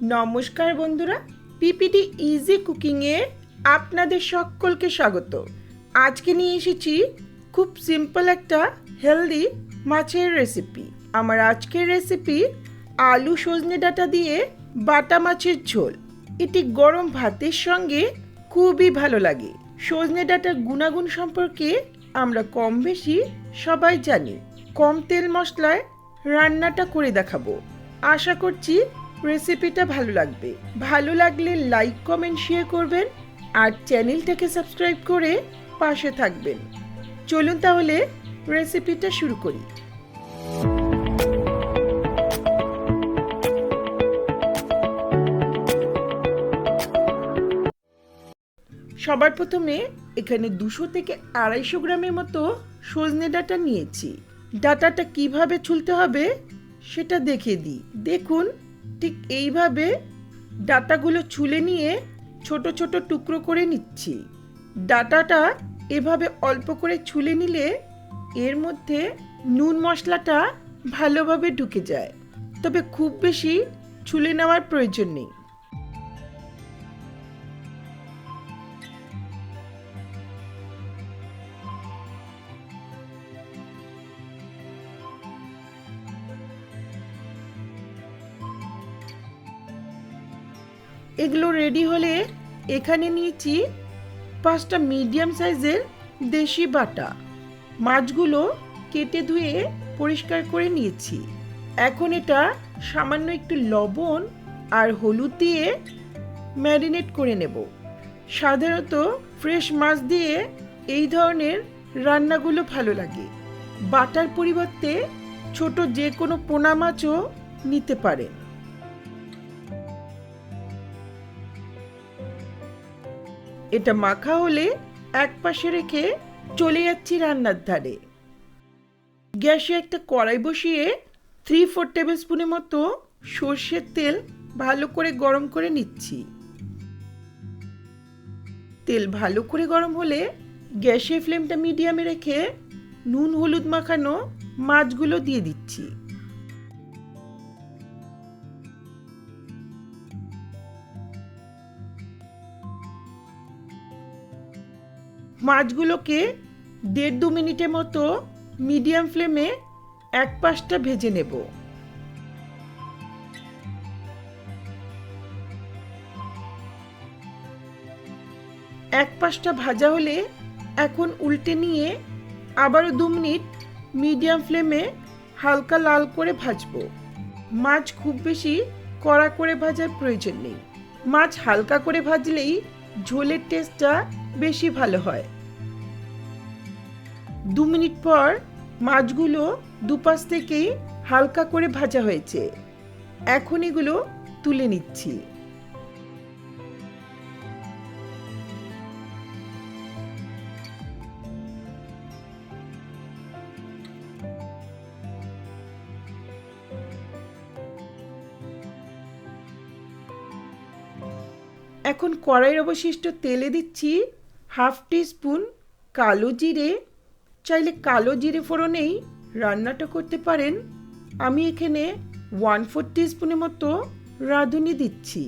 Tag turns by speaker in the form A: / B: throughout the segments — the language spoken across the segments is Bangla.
A: নমস্কার বন্ধুরা, পিপিটি ইজি কুকিংয়ে আপনাদের সকলকে স্বাগত। আজকে নিয়ে এসেছি খুব সিম্পল একটা হেলদি মাছের রেসিপি। আমার আজকের রেসিপি আলু সজনে ডাঁটা দিয়ে বাটা মাছের ঝোল। এটি গরম ভাতের সঙ্গে খুবই ভালো লাগে। সজনে ডাঁটার গুণাগুণ সম্পর্কে আমরা কম বেশি সবাই জানি। কম তেল মশলায় রান্নাটা করে দেখাবো। আশা করছি রেসিপিটা ভালো লাগবে। ভালো লাগলে লাইক কমেন্ট শেয়ার করবেন আর চ্যানেলটাকে সাবস্ক্রাইব করে পাশে থাকবেন। চলুন তাহলে রেসিপিটা শুরু করি। সবার প্রথমে এখানে 200 থেকে 250 গ্রামের মতো সজনে ডাঁটা নিয়েছি। ডাঁটাটা কিভাবে ছুলতে হবে সেটা দেখিয়ে দিই। দেখুন, ঠিক এইভাবে ডাঁটাগুলো ছুলে নিয়ে ছোট ছোট টুকরো করে নিচ্ছি। ডাঁটাটা এভাবে অল্প করে ছুলে নিলে এর মধ্যে নুন মশলাটা ভালোভাবে ঢুকে যায়, তবে খুব বেশি ছুলে নেওয়ার প্রয়োজন নেই। এগুলো রেডি হলে এখানে নিয়েছি 5টা মিডিয়াম সাইজের দেশি বাটা। মাছগুলো কেটে ধুয়ে পরিষ্কার করে নিয়েছি। এখন এটা সামান্য একটু লবণ আর হলুদ দিয়ে ম্যারিনেট করে নেব। সাধারণত ফ্রেশ মাছ দিয়ে এই ধরনের রান্নাগুলো ভালো লাগে। বাটার পরিবর্তে ছোট যে কোনো পোনা মাছও নিতে পারেন। এটা মাখা হলে এক পাশে রেখে চলে যাচ্ছি রান্নার ধারে। গ্যাসে একটা কড়াই বসিয়ে 3-4 টেবিল স্পুনের মতো সর্ষের তেল ভালো করে গরম করে নিচ্ছি। তেল ভালো করে গরম হলে গ্যাসের ফ্লেমটা মিডিয়ামে রেখে নুন হলুদ মাখানো মাছগুলো দিয়ে দিচ্ছি। মাছগুলোকে 1.5-2 মিনিটের মতো মিডিয়াম ফ্লেমে এক পাশটা ভেজে নেব। এক পাশটা ভাজা হলে এখন উল্টে নিয়ে আবারও 2 মিনিট মিডিয়াম ফ্লেমে হালকা লাল করে ভাজবো। মাছ খুব বেশি কড়া করে ভাজার প্রয়োজন নেই। মাছ হালকা করে ভাজলেই ঝোলের টেস্টটা বেশি ভালো হয়। 2 মিনিট পর মাছগুলো দুপাশ থেকেই হালকা করে ভাজা হয়েছে। এখন এগুলো তুলে নিচ্ছি। এখন কড়াইয়ের অবশিষ্ট তেলে দিচ্ছি 1/2 টিস্পুন কালো জিরে। চাইলে কালো জিরে ফোড়নেই রান্নাটা করতে পারেন। আমি এখানে 1/4 টিস্পুনের মতো রাঁধুনি দিচ্ছি।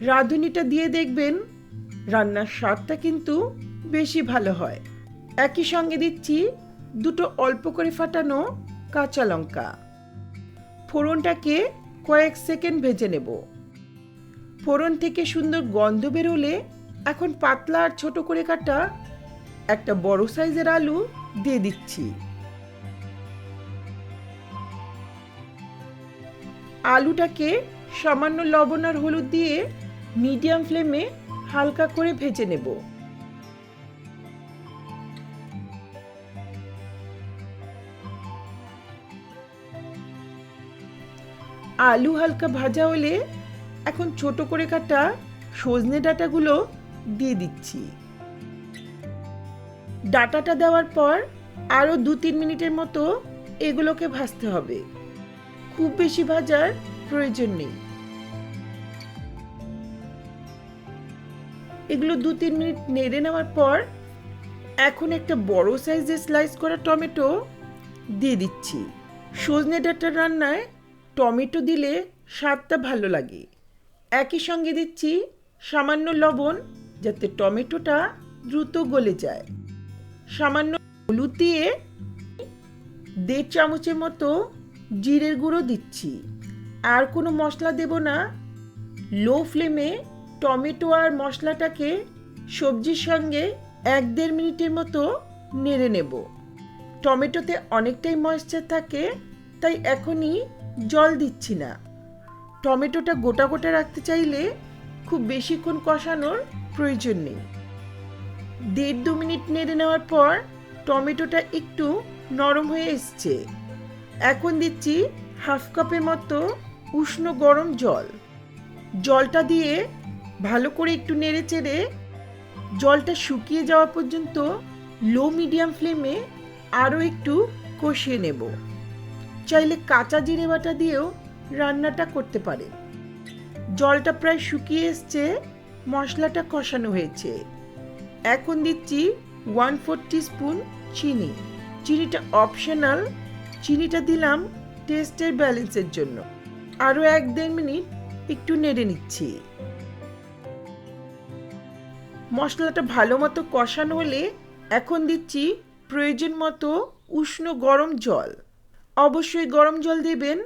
A: রাঁধুনিটা দিয়ে দেখবেন রান্নার স্বাদটা কিন্তু বেশি ভালো হয়। একই সঙ্গে দিচ্ছি 2টো অল্প করে ফাটানো কাঁচা লঙ্কা। ফোড়নটাকে কয়েক সেকেন্ড ভেজে নেব। ফোড়ন থেকে সুন্দর গন্ধ বেরোলে এখন পাতলা আর ছোট করে কাটা একটা বড় সাইজের আলু দিয়ে দিচ্ছি। আলুটাকে সামান্য লবণ আর হলুদ দিয়ে মিডিয়াম ফ্লেমে হালকা করে ভেজে নেব। আলু হালকা ভাজা হলে এখন ছোট করে কাটা সজনে ডাঁটাগুলো দিয়ে দিচ্ছি। ডাঁটাটা দেওয়ার পর আরও 2-3 মিনিটের মতো এগুলোকে ভাজতে হবে। খুব বেশি ভাজার প্রয়োজন নেই। এগুলো 2-3 মিনিট নেড়ে নেওয়ার পর এখন একটা বড় সাইজের স্লাইস করা টমেটো দিয়ে দিচ্ছি। সজনে ডাঁটার রান্নায় টমেটো দিলে স্বাদটা ভালো লাগে। একই সঙ্গে দিচ্ছি সামান্য লবণ, যাতে টমেটোটা দ্রুত গলে যায়। সামান্য হলুদ দিয়ে 1.5 চামচের মতো জিরের গুঁড়ো দিচ্ছি। আর কোনো মশলা দেব না। লো ফ্লেমে টমেটো আর মশলাটাকে সবজির সঙ্গে 1-1.5 মিনিটের মতো নেড়ে নেব। টমেটোতে অনেকটাই ময়েশ্চার থাকে, তাই এখনই জল দিচ্ছি না। টমেটোটা গোটা গোটা রাখতে চাইলে খুব বেশিক্ষণ কষানোর প্রয়োজন নেই। 1.5-2 মিনিট নেড়ে নেওয়ার পর টমেটোটা একটু নরম হয়ে এসছে। এখন দিচ্ছি 1/2 কাপের মতো উষ্ণ গরম জল। জলটা দিয়ে ভালো করে একটু নেড়ে চেড়ে জলটা শুকিয়ে যাওয়া পর্যন্ত লো মিডিয়াম ফ্লেমে আরও একটু কষিয়ে নেব। চাইলে কাঁচা জিরে বাটা দিয়েও রান্নাটা করতে পারেন। জলটা প্রায় শুকিয়ে এসছে, মশলাটা কষানো হয়েছে। এখন দিচ্ছি 1/4 টিস্পুন চিনি। চিনিটা অপশনাল, চিনিটা দিলাম টেস্টের ব্যালেন্সের জন্য। আরও 1-1.5 মিনিট একটু নেড়ে নিচ্ছি। মশলাটা ভালো মতো কষানো হলে এখন দিচ্ছি প্রয়োজন মতো উষ্ণ গরম জল। অবশ্যই গরম জল দেবেন,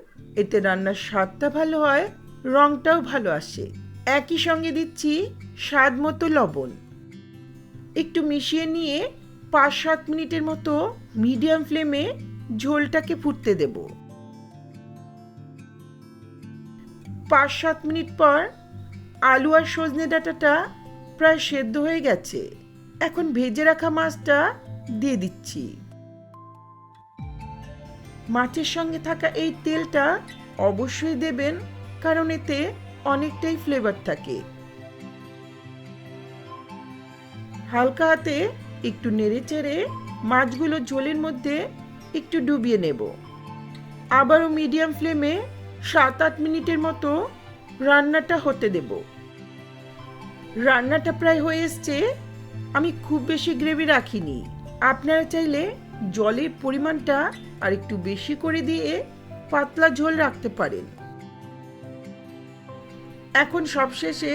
A: এতে রান্নার স্বাদটা ভালো হয়, রঙটাও ভালো আসে। একই সঙ্গে দিচ্ছি স্বাদ মতো লবণ। একটু মিশিয়ে নিয়ে 5-7 মিনিটের মতো মিডিয়াম ফ্লেমে ঝোলটাকে ফুটতে দেব। 5-7 মিনিট পর আলু আর সজনে ডাঁটাটা প্রায় সেদ্ধ হয়ে গেছে। এখন ভেজে রাখা মাছটা দিয়ে দিচ্ছি। মাছের সঙ্গে থাকা এই তেলটা অবশ্যই দেবেন, কারণ এতে অনেকটাই ফ্লেভার থাকে। হালকা হাতে একটু নেড়ে চেড়ে মাছগুলো ঝোলের মধ্যে একটু ডুবিয়ে নেব। আবারও মিডিয়াম ফ্লেমে 7-8 মিনিটের মতো রান্নাটা হতে দেব। রান্নাটা প্রায় হয়ে এসছে। আমি খুব বেশি গ্রেভি রাখিনি। আপনারা চাইলে জলের পরিমাণটা আর একটু বেশি করে দিয়ে পাতলা ঝোল রাখতে পারেন। এখন সবশেষে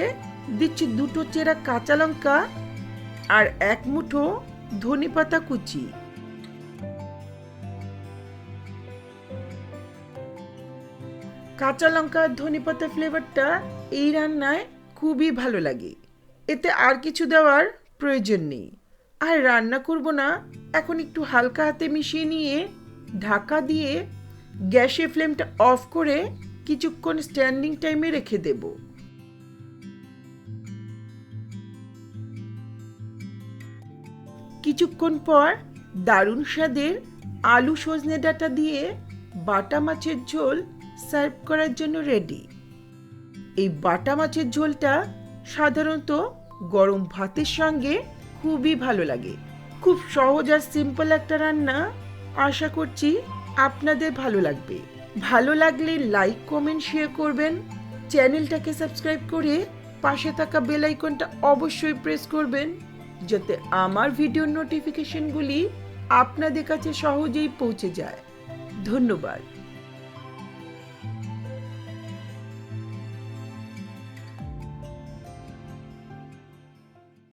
A: দিচ্ছি 2 চেরা কাঁচা লঙ্কা আর 1 মুঠো ধনেপাতা কুচি। কাঁচা লঙ্কা আর ধনেপাতা ফ্লেভারটা এই রান্নায় খুবই ভালো লাগে। এতে আর কিছু দেওয়ার প্রয়োজন নেই। আর রান্না করব না, এখন একটু হালকা হাতে মিশিয়ে নিয়ে ঢাকা দিয়ে গ্যাসের ফ্লেমটা অফ করে কিছুক্ষণ স্ট্যান্ডিং টাইমে রেখে দেব। কিছুক্ষণ পর দারুণ স্বাদের আলু সজনে ডাঁটা দিয়ে বাটা মাছের ঝোল সার্ভ করার জন্য রেডি। এই বাটা মাছের ঝোলটা সাধারণত গরম ভাতের সঙ্গে খুবই ভালো লাগে। খুব সহজ আর সিম্পল একটা রান্না। আশা করছি আপনাদের ভালো লাগবে। ভালো লাগলে লাইক, কমেন্ট, শেয়ার করবেন। চ্যানেলটাকে সাবস্ক্রাইব করে পাশে থাকা বেল আইকনটা অবশ্যই প্রেস করবেন, যাতে আমার ভিডিওর নোটিফিকেশনগুলি আপনাদের কাছে সহজেই পৌঁছে যায়। ধন্যবাদ।